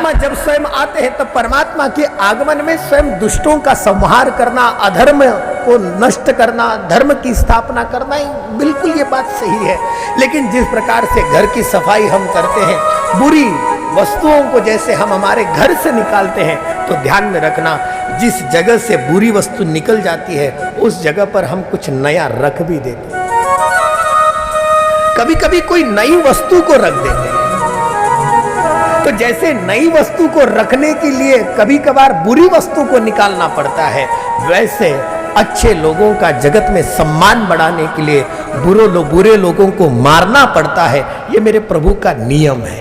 परमात्मा जब स्वयं आते हैं तब परमात्मा के आगमन में स्वयं दुष्टों का संहार करना, अधर्म को नष्ट करना, धर्म की स्थापना करना, बिल्कुल ये बात सही है। लेकिन जिस प्रकार से घर की सफाई हम करते हैं, बुरी वस्तुओं को जैसे हम हमारे घर से निकालते हैं, तो ध्यान में रखना जिस जगह से बुरी वस्तु निकल जाती है उस जगह पर हम कुछ नया रख भी देते हैं। कभी कभी कोई नई वस्तु को रख देते हैं, तो जैसे नई वस्तु को रखने के लिए कभी कभार बुरी वस्तु को निकालना पड़ता है, वैसे अच्छे लोगों का जगत में सम्मान बढ़ाने के लिए बुरे लोगों को मारना पड़ता है। ये मेरे प्रभु का नियम है।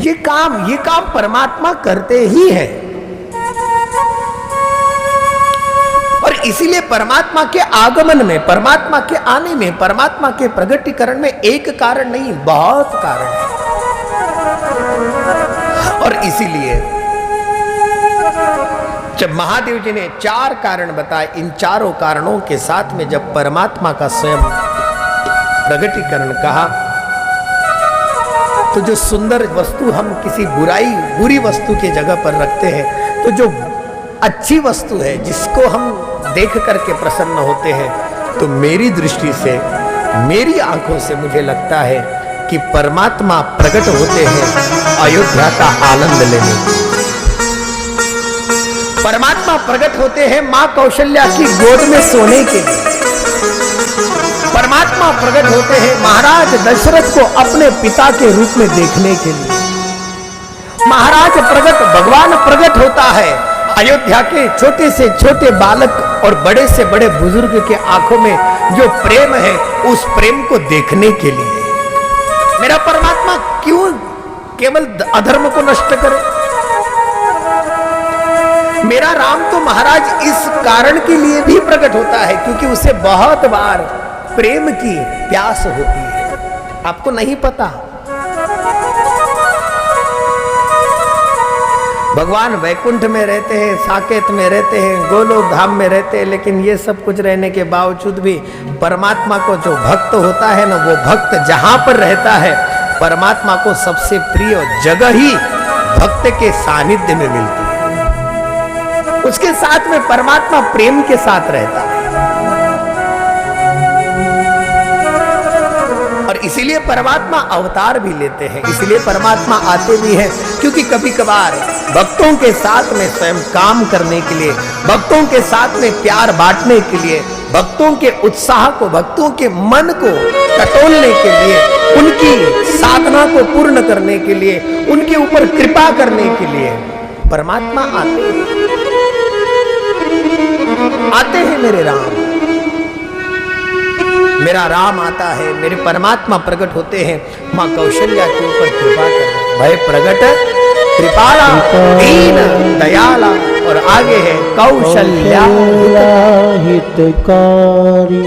ये काम परमात्मा करते ही है। और इसीलिए परमात्मा के आगमन में, परमात्मा के आने में, परमात्मा के प्रगटीकरण में एक कारण नहीं, बहुत कारण है। और इसीलिए जब महादेव जी ने 4 कारण बताए, इन चारों कारणों के साथ में जब परमात्मा का स्वयं प्रगटीकरण कहा, तो जो सुंदर वस्तु हम किसी बुरी वस्तु की जगह पर रखते हैं, तो जो अच्छी वस्तु है जिसको हम देख करके प्रसन्न होते हैं, तो मेरी दृष्टि से, मेरी आंखों से मुझे लगता है कि परमात्मा प्रकट होते हैं अयोध्या का आनंद लेने। परमात्मा प्रकट होते हैं मां कौशल्या की गोद में सोने के लिए। परमात्मा प्रकट होते हैं महाराज दशरथ को अपने पिता के रूप में देखने के लिए। महाराज भगवान प्रकट होता है अयोध्या के छोटे से छोटे बालक और बड़े से बड़े बुजुर्ग के आंखों में जो प्रेम है, उस प्रेम को देखने के लिए। मेरा परमात्मा क्यों केवल अधर्म को नष्ट करे? मेरा राम तो महाराज इस कारण के लिए भी प्रकट होता है क्योंकि उसे बहुत बार प्रेम की प्यास होती है। आपको नहीं पता, भगवान वैकुंठ में रहते हैं, साकेत में रहते हैं, गोलोक धाम में रहते हैं, लेकिन ये सब कुछ रहने के बावजूद भी परमात्मा को जो भक्त होता है ना, वो भक्त जहां पर रहता है, परमात्मा को सबसे प्रिय जगह ही भक्त के सानिध्य में मिलती है। उसके साथ में परमात्मा प्रेम के साथ रहता है। और इसीलिए परमात्मा अवतार भी लेते हैं, इसलिए परमात्मा आते भी हैं, क्योंकि कभी कभार भक्तों के साथ में स्वयं काम करने के लिए, भक्तों के साथ में प्यार बांटने के लिए, भक्तों के उत्साह को, भक्तों के मन को टटोलने के लिए, उनकी साधना को पूर्ण करने के लिए, उनके ऊपर कृपा करने के लिए परमात्मा आते हैं मेरे राम। मेरा राम आता है, मेरे परमात्मा प्रकट होते हैं मां कौशल्या के ऊपर कृपा कर, भय प्रगट कृपाला दीन दयाला। और आगे है कौशल्या हितकारी।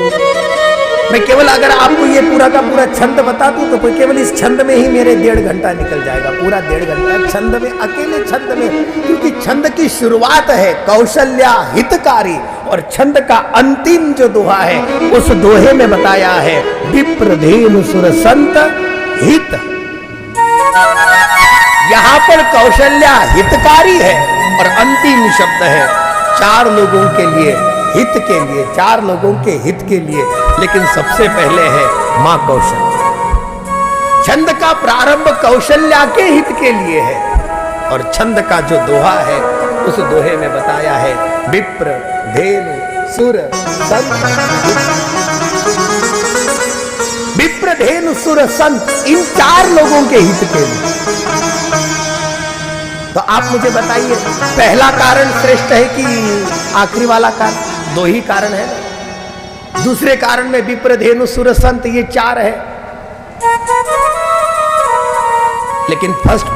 मैं केवल अगर आपको ये पूरा का पूरा छंद बता दूं तो केवल इस छंद में ही मेरे 1.5 घंटा निकल जाएगा, पूरा 1.5 घंटा छंद में, अकेले छंद में, क्योंकि छंद की शुरुआत है कौशल्या हितकारी और छंद का अंतिम जो दोहा है उस दोहे में बताया है विप्रधेनु सुर संत हित। यहां पर कौशल्या हितकारी है और अंतिम शब्द है 4 लोगों के लिए, हित के लिए, 4 लोगों के हित के लिए। लेकिन सबसे पहले है मां कौशल्या। छंद का प्रारंभ कौशल्या के हित के लिए है और छंद का जो दोहा है उस दोहे में बताया है विप्र धेनु सुर संत। विप्र धेनु सुर संत, इन 4 लोगों के हित के लिए। तो आप मुझे बताइए, पहला कारण श्रेष्ठ है कि आखिरी वाला कारण? 2 ही कारण है। दूसरे कारण में विप्र धेनु सुर संत, ये 4 है। लेकिन फर्स्ट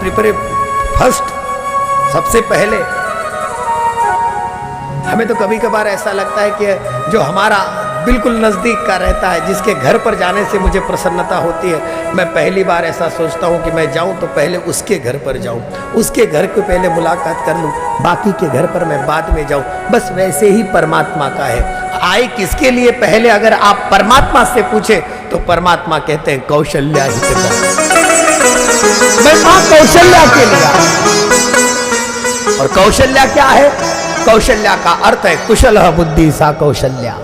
सबसे पहले हमें तो कभी कभार ऐसा लगता है कि जो हमारा बिल्कुल नजदीक का रहता है, जिसके घर पर जाने से मुझे प्रसन्नता होती है, मैं पहली बार ऐसा सोचता हूं कि मैं जाऊं तो पहले उसके घर पर जाऊं, उसके घर को पहले मुलाकात कर लूं, बाकी के घर पर मैं बाद में जाऊं। बस वैसे ही परमात्मा का है। आए किसके लिए पहले अगर आप परमात्मा से पूछे तो परमात्मा कहते हैं कौशल्या हितकारी। मैं है मां कौशल्या के लिए। और कौशल्या क्या है? कौशल्या का अर्थ है कुशल बुद्धि सा कौशल्या।